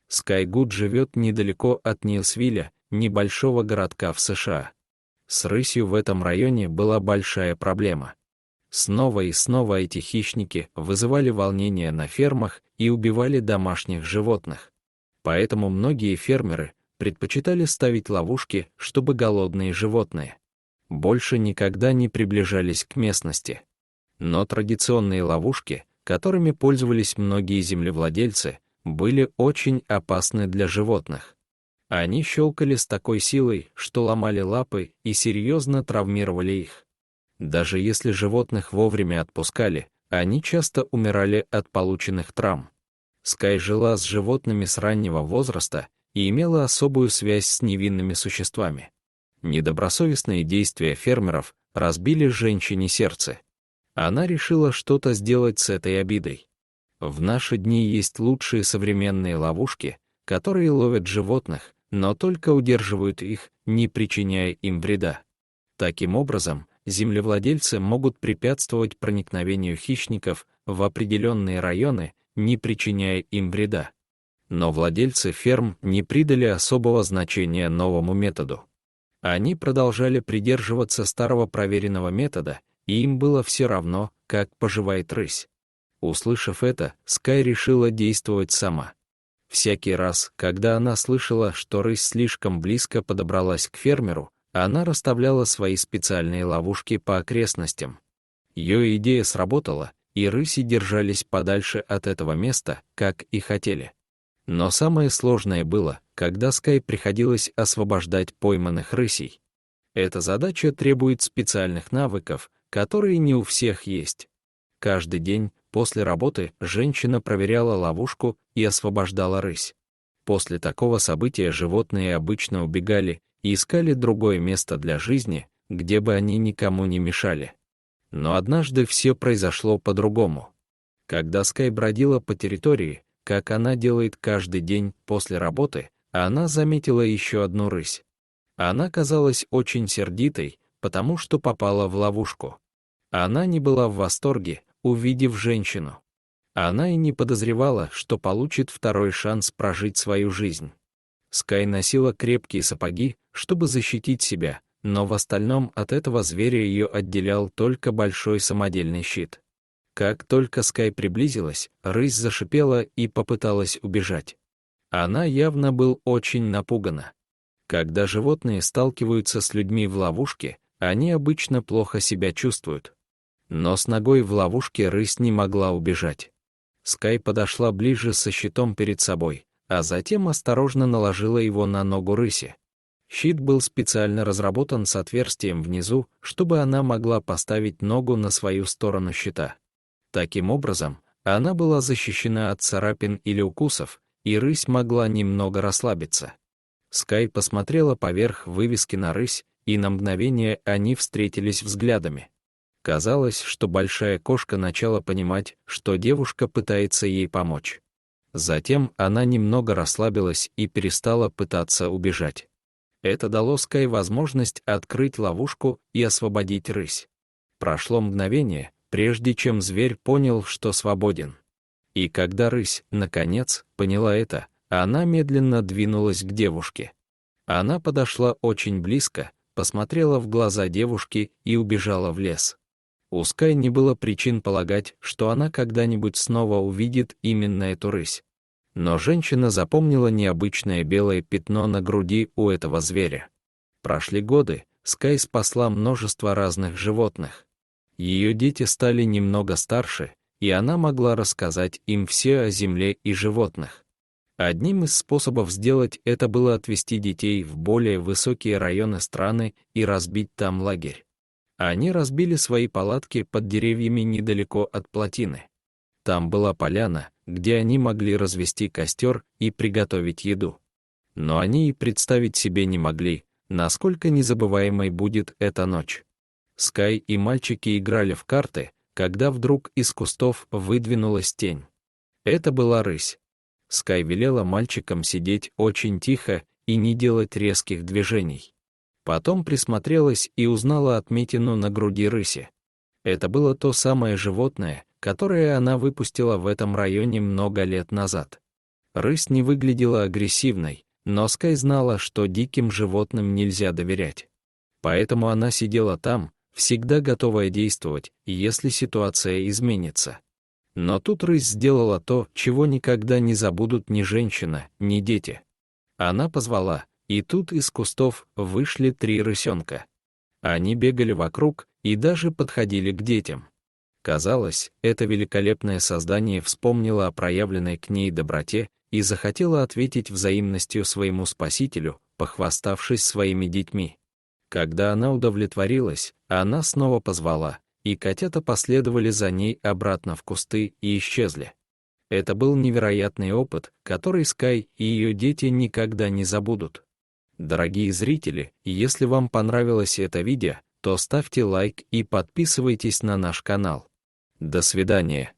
Скай Гуд живет недалеко от Нильсвилля, небольшого городка в США. С рысью в этом районе была большая проблема. Снова и снова эти хищники вызывали волнения на фермах и убивали домашних животных. Поэтому многие фермеры предпочитали ставить ловушки, чтобы голодные животные больше никогда не приближались к местности. Но традиционные ловушки, которыми пользовались многие землевладельцы, были очень опасны для животных. Они щелкали с такой силой, что ломали лапы и серьезно травмировали их. Даже если животных вовремя отпускали, они часто умирали от полученных травм. Скай жила с животными с раннего возраста и имела особую связь с невинными существами. Недобросовестные действия фермеров разбили женщине сердце. Она решила что-то сделать с этой обидой. В наши дни есть лучшие современные ловушки, которые ловят животных, но только удерживают их, не причиняя им вреда. Таким образом, землевладельцы могут препятствовать проникновению хищников в определенные районы, не причиняя им вреда. Но владельцы ферм не придали особого значения новому методу. Они продолжали придерживаться старого проверенного метода, и им было все равно, как поживает рысь. Услышав это, Скай решила действовать сама. Всякий раз, когда она слышала, что рысь слишком близко подобралась к фермеру, она расставляла свои специальные ловушки по окрестностям. Ее идея сработала, и рыси держались подальше от этого места, как и хотели. Но самое сложное было, когда Скай приходилось освобождать пойманных рысей. Эта задача требует специальных навыков, которые не у всех есть. Каждый день после работы женщина проверяла ловушку и освобождала рысь. После такого события животные обычно убегали и искали другое место для жизни, где бы они никому не мешали. Но однажды все произошло по-другому. Когда Скай бродила по территории, как она делает каждый день после работы, она заметила еще одну рысь. Она казалась очень сердитой, потому что попала в ловушку. Она не была в восторге, увидев женщину. Она и не подозревала, что получит второй шанс прожить свою жизнь. Скай носила крепкие сапоги, чтобы защитить себя, но в остальном от этого зверя ее отделял только большой самодельный щит. Как только Скай приблизилась, рысь зашипела и попыталась убежать. Она явно была очень напугана. Когда животные сталкиваются с людьми в ловушке, они обычно плохо себя чувствуют. Но с ногой в ловушке рысь не могла убежать. Скай подошла ближе со щитом перед собой, а затем осторожно наложила его на ногу рыси. Щит был специально разработан с отверстием внизу, чтобы она могла поставить ногу на свою сторону щита. Таким образом, она была защищена от царапин или укусов, и рысь могла немного расслабиться. Скай посмотрела поверх вывески на рысь, и на мгновение они встретились взглядами. Казалось, что большая кошка начала понимать, что девушка пытается ей помочь. Затем она немного расслабилась и перестала пытаться убежать. Это дало Скай возможность открыть ловушку и освободить рысь. Прошло мгновение, прежде чем зверь понял, что свободен. И когда рысь, наконец, поняла это, она медленно двинулась к девушке. Она подошла очень близко, посмотрела в глаза девушки и убежала в лес. У Скай не было причин полагать, что она когда-нибудь снова увидит именно эту рысь. Но женщина запомнила необычное белое пятно на груди у этого зверя. Прошли годы, Скай спасла множество разных животных. Ее дети стали немного старше, и она могла рассказать им все о земле и животных. Одним из способов сделать это было отвезти детей в более высокие районы страны и разбить там лагерь. Они разбили свои палатки под деревьями недалеко от плотины. Там была поляна, где они могли развести костер и приготовить еду. Но они и представить себе не могли, насколько незабываемой будет эта ночь. Скай и мальчики играли в карты, когда вдруг из кустов выдвинулась тень. Это была рысь. Скай велела мальчикам сидеть очень тихо и не делать резких движений. Потом присмотрелась и узнала отметину на груди рыси. Это было то самое животное, которое она выпустила в этом районе много лет назад. Рысь не выглядела агрессивной, но Скай знала, что диким животным нельзя доверять. Поэтому она сидела там, всегда готовая действовать, если ситуация изменится. Но тут рысь сделала то, чего никогда не забудут ни женщина, ни дети. Она позвала, и тут из кустов вышли 3 рысенка. Они бегали вокруг и даже подходили к детям. Казалось, это великолепное создание вспомнило о проявленной к ней доброте и захотело ответить взаимностью своему спасителю, похваставшись своими детьми. Когда она удовлетворилась, она снова позвала, и котята последовали за ней обратно в кусты и исчезли. Это был невероятный опыт, который Скай и ее дети никогда не забудут. Дорогие зрители, если вам понравилось это видео, то ставьте лайк и подписывайтесь на наш канал. До свидания.